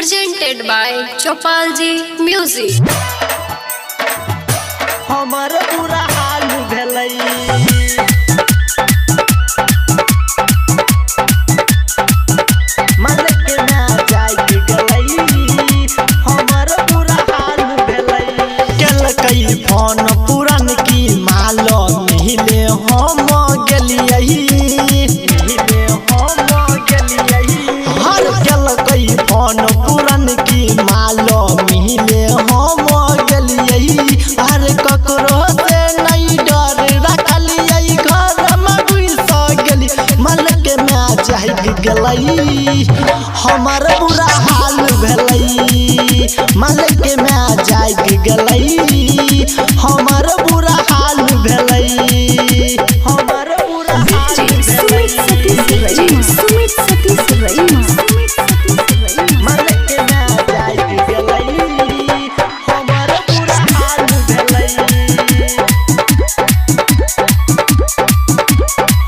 presented by Chopalji Music. हमर बुरा हाल भेलै मन के ना जाय गेलै हमर बुरा हाल भेलै केल कई फोन पुरान की माल मिले हम गेलियै हर केल कई फोन पुरान की माल मिले हम गेलियै हर ककरो से नहीं डर रखलियै घर में घुस गेली मन के ना जाग गेलै हमर बुरा हाल भेलै मन के ना जाग गेलै हमर बुरा हाल भेलै हमर बुरा हाल भेलै सुमित सतीश रईमा मन के ना जाग गेलै हमर बुरा हाल भेलै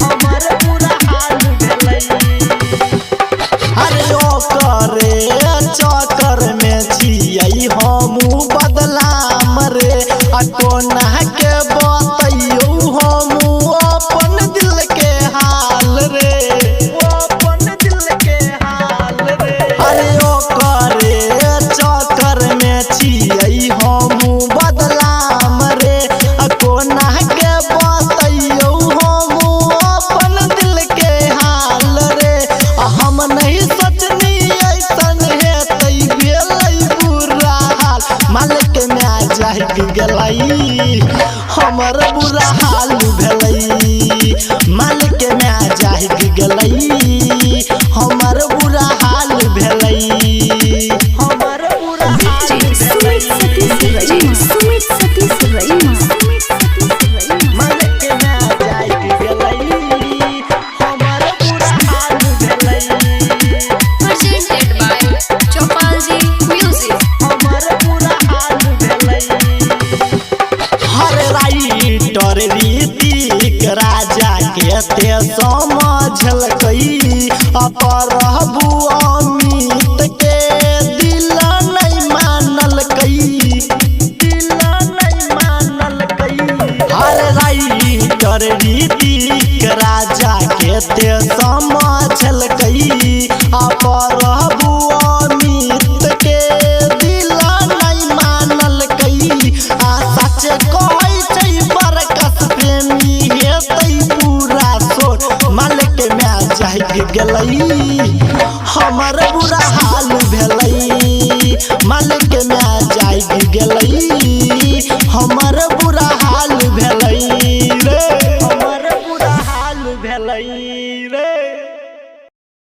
हमर बुरा हाल भेलै अरे ओ करे चक्कर में छियै हमू बदलाम रे कोना के बतैयौ हमू अपन दिल के हाल रे अपन दिल के हाल रे अरे ओ करे चक्कर में छियै हमू बदलाम रे कोना के बतैयौ हमू अपन दिल के हाल रे हम नहीं सोचनी ऐसन हेतै भेलै बुरा हाल मालिक में जाग गेलै हमर बुरा हाल भेलै मालिक में जाग गेलै हमर बुरा हाल भेलै हमर बुरा हाल भेलै सुमित सतीश रईमा मालिक में जाग गेलै हमर बुरा हाल भेलै Presented by Chopalji Music. हमर बुरा हाल भेलै हर राइटर रीतिक राजा के ते समझलकै अपरहबु अमित के दिल नहीं मानलकै हर राइटर रीतिक राजा के ते समझलकै अपरहबु अमित के दिल नहीं मानलकै सच कहै छै बरकस प्रेमी हेतै पूरा सोच मालिक में जाग गेलै हमर बुरा हाल भेलै मालिक में जाग गेलै हमर बुरा हाल भेलै रे हमर बुरा हाल भेलै रे।